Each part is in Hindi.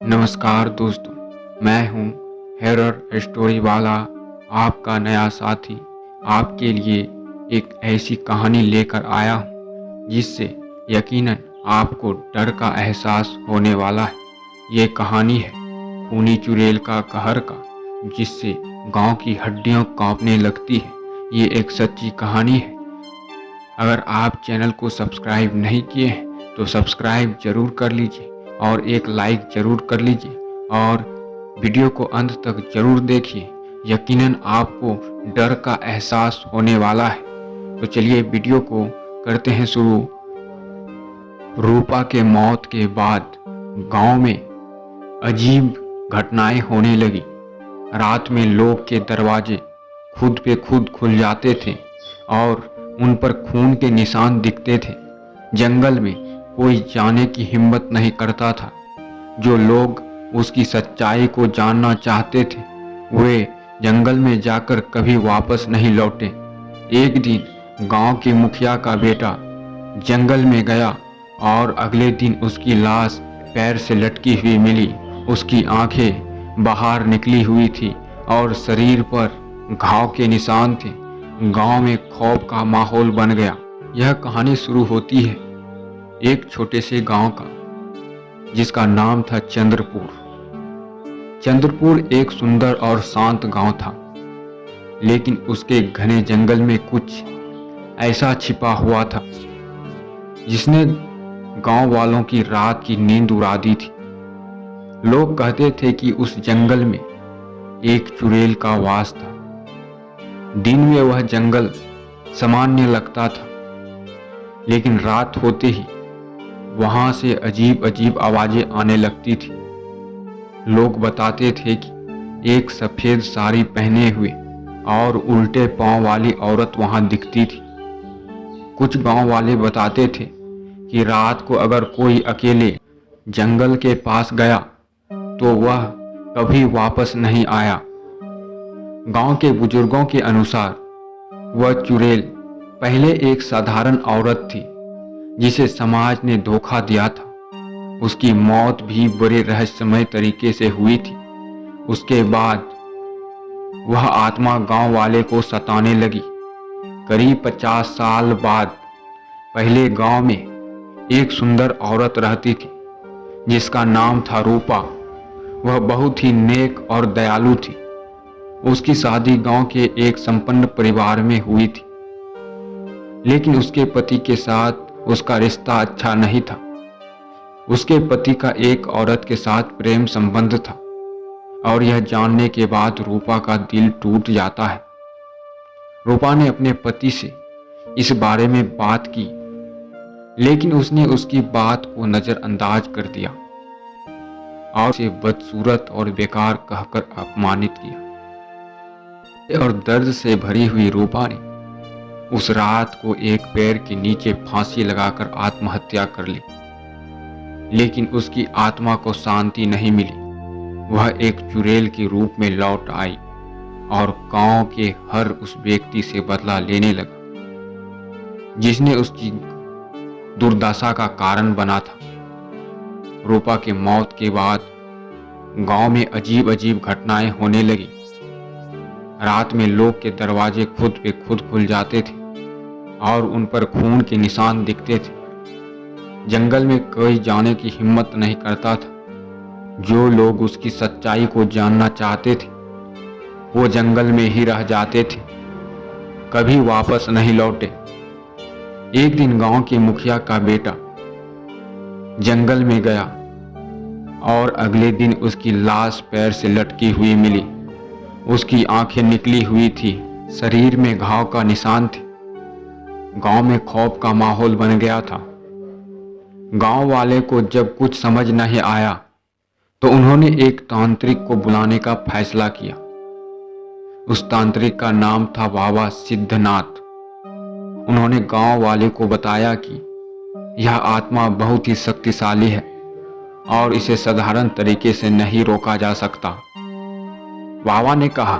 नमस्कार दोस्तों, मैं हूं हॉरर स्टोरी वाला, आपका नया साथी। आपके लिए एक ऐसी कहानी लेकर आया हूं जिससे यकीनन आपको डर का एहसास होने वाला है। ये कहानी है खूनी चुड़ैल का कहर का, जिससे गांव की हड्डियां कांपने लगती है। ये एक सच्ची कहानी है। अगर आप चैनल को सब्सक्राइब नहीं किए हैं तो सब्सक्राइब जरूर कर लीजिए और एक लाइक जरूर कर लीजिए और वीडियो को अंत तक जरूर देखिए। यकीनन आपको डर का एहसास होने वाला है। तो चलिए वीडियो को करते हैं शुरू। रूपा के मौत के बाद गांव में अजीब घटनाएं होने लगी। रात में लोग के दरवाजे खुद पे खुद खुल जाते थे और उन पर खून के निशान दिखते थे। जंगल में कोई जाने की हिम्मत नहीं करता था। जो लोग उसकी सच्चाई को जानना चाहते थे वे जंगल में जाकर कभी वापस नहीं लौटे। एक दिन गांव के मुखिया का बेटा जंगल में गया और अगले दिन उसकी लाश पैर से लटकी हुई मिली। उसकी आंखें बाहर निकली हुई थी और शरीर पर घाव के निशान थे। गांव में खौफ का माहौल बन गया। यह कहानी शुरू होती है एक छोटे से गांव का, जिसका नाम था चंद्रपुर। चंद्रपुर एक सुंदर और शांत गांव था, लेकिन उसके घने जंगल में कुछ ऐसा छिपा हुआ था जिसने गांव वालों की रात की नींद उड़ा दी थी। लोग कहते थे कि उस जंगल में एक चुड़ैल का वास था। दिन में वह जंगल सामान्य लगता था, लेकिन रात होते ही वहां से अजीब अजीब आवाजें आने लगती थी। लोग बताते थे कि एक सफेद साड़ी पहने हुए और उल्टे पांव वाली औरत वहां दिखती थी। कुछ गांव वाले बताते थे कि रात को अगर कोई अकेले जंगल के पास गया तो वह कभी वापस नहीं आया। गांव के बुजुर्गों के अनुसार वह चुड़ैल पहले एक साधारण औरत थी जिसे समाज ने धोखा दिया था। उसकी मौत भी बड़े रहस्यमय तरीके से हुई थी। उसके बाद वह आत्मा गांव वाले को सताने लगी। करीब 50 साल बाद पहले गांव में एक सुंदर औरत रहती थी जिसका नाम था रूपा। वह बहुत ही नेक और दयालु थी। उसकी शादी गांव के एक संपन्न परिवार में हुई थी, लेकिन उसके पति के साथ उसका रिश्ता अच्छा नहीं था। उसके पति का एक औरत के साथ प्रेम संबंध था और यह जानने के बाद रूपा का दिल टूट जाता है। रूपा ने अपने पति से इस बारे में बात की, लेकिन उसने उसकी बात को नजरअंदाज कर दिया और उसे बदसूरत और बेकार कहकर अपमानित किया। और दर्द से भरी हुई रूपा ने उस रात को एक पेड़ के नीचे फांसी लगाकर आत्महत्या कर ली। लेकिन उसकी आत्मा को शांति नहीं मिली। वह एक चुड़ैल के रूप में लौट आई और गांव के हर उस व्यक्ति से बदला लेने लगा जिसने उसकी दुर्दशा का कारण बना था। रूपा की मौत के बाद गांव में अजीब अजीब घटनाएं होने लगी। रात में लोग के दरवाजे खुद पे खुद खुल जाते थे और उन पर खून के निशान दिखते थे। जंगल में कोई जाने की हिम्मत नहीं करता था। जो लोग उसकी सच्चाई को जानना चाहते थे वो जंगल में ही रह जाते थे, कभी वापस नहीं लौटे। एक दिन गांव के मुखिया का बेटा जंगल में गया और अगले दिन उसकी लाश पैर से लटकी हुई मिली। उसकी आंखें निकली हुई थी, शरीर में घाव का निशान थे। गांव में खौफ का माहौल बन गया था। गांव वाले को जब कुछ समझ नहीं आया तो उन्होंने एक तांत्रिक को बुलाने का फैसला किया। उस तांत्रिक का नाम था बाबा सिद्धनाथ। उन्होंने गांव वाले को बताया कि यह आत्मा बहुत ही शक्तिशाली है और इसे साधारण तरीके से नहीं रोका जा सकता। बाबा ने कहा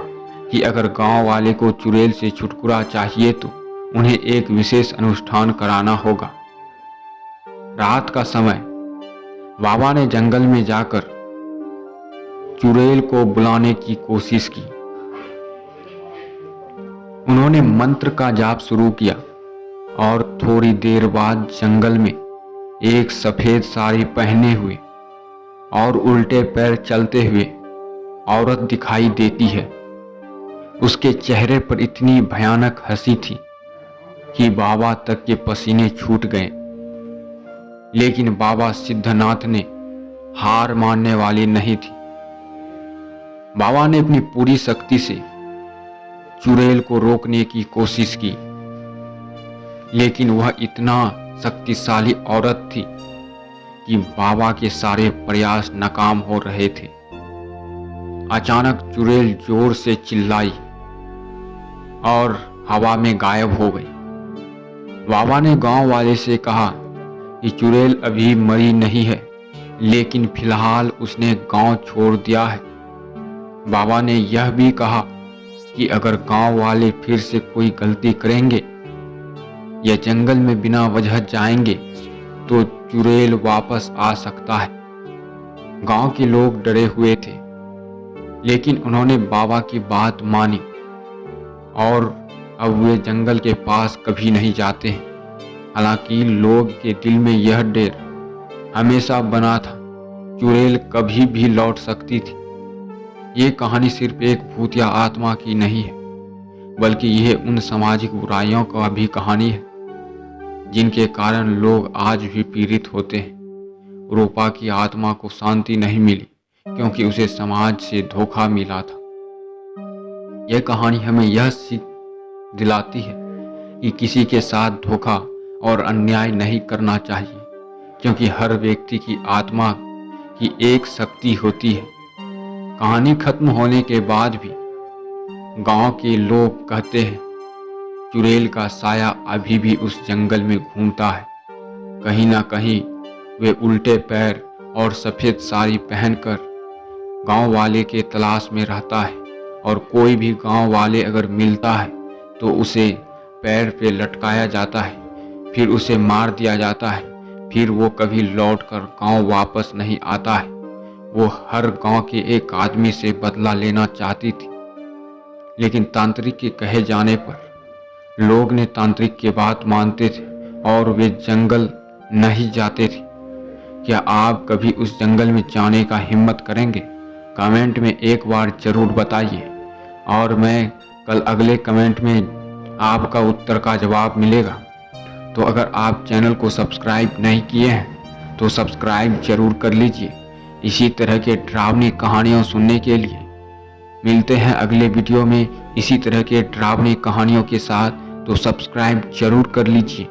कि अगर गांव वाले को चुड़ैल से छुटकारा चाहिए तो उन्हें एक विशेष अनुष्ठान कराना होगा। रात का समय बाबा ने जंगल में जाकर चुड़ैल को बुलाने की कोशिश की। उन्होंने मंत्र का जाप शुरू किया और थोड़ी देर बाद जंगल में एक सफेद साड़ी पहने हुए और उल्टे पैर चलते हुए औरत दिखाई देती है। उसके चेहरे पर इतनी भयानक हंसी थी कि बाबा तक के पसीने छूट गए। लेकिन बाबा सिद्धनाथ ने हार मानने वाली नहीं थी। बाबा ने अपनी पूरी शक्ति से चुड़ैल को रोकने की कोशिश की, लेकिन वह इतना शक्तिशाली औरत थी कि बाबा के सारे प्रयास नाकाम हो रहे थे। अचानक चुड़ैल जोर से चिल्लाई और हवा में गायब हो गई। बाबा ने गांव वाले से कहा कि चुड़ैल अभी मरी नहीं है, लेकिन फिलहाल उसने गांव छोड़ दिया है। बाबा ने यह भी कहा कि अगर गांव वाले फिर से कोई गलती करेंगे या जंगल में बिना वजह जाएंगे तो चुड़ैल वापस आ सकता है। गांव के लोग डरे हुए थे, लेकिन उन्होंने बाबा की बात मानी और अब वे जंगल के पास कभी नहीं जाते हैं। हालांकि लोग के दिल में यह डर हमेशा बना था, चुड़ैल कभी भी लौट सकती थी। ये कहानी सिर्फ एक भूत या आत्मा की नहीं है, बल्कि यह उन सामाजिक बुराइयों का भी कहानी है जिनके कारण लोग आज भी पीड़ित होते हैं। रूपा की आत्मा को शांति नहीं मिली क्योंकि उसे समाज से धोखा मिला था। यह कहानी हमें यह सीख दिलाती है कि किसी के साथ धोखा और अन्याय नहीं करना चाहिए, क्योंकि हर व्यक्ति की आत्मा की एक शक्ति होती है। कहानी खत्म होने के बाद भी गांव के लोग कहते हैं चुड़ैल का साया अभी भी उस जंगल में घूमता है। कहीं ना कहीं वे उल्टे पैर और सफ़ेद साड़ी पहनकर गांव वाले के तलाश में रहता है, और कोई भी गांव वाले अगर मिलता है तो उसे पैर पे लटकाया जाता है, फिर उसे मार दिया जाता है, फिर वो कभी लौटकर गांव वापस नहीं आता है। वो हर गांव के एक आदमी से बदला लेना चाहती थी, लेकिन तांत्रिक के कहे जाने पर लोग ने तांत्रिक की बात मानते थे और वे जंगल नहीं जाते थे। क्या आप कभी उस जंगल में जाने का हिम्मत करेंगे? कमेंट में एक बार जरूर बताइए, और मैं कल अगले कमेंट में आपका उत्तर का जवाब मिलेगा। तो अगर आप चैनल को सब्सक्राइब नहीं किए हैं तो सब्सक्राइब जरूर कर लीजिए। इसी तरह के डरावनी कहानियाँ सुनने के लिए मिलते हैं अगले वीडियो में इसी तरह के डरावनी कहानियों के साथ। तो सब्सक्राइब जरूर कर लीजिए।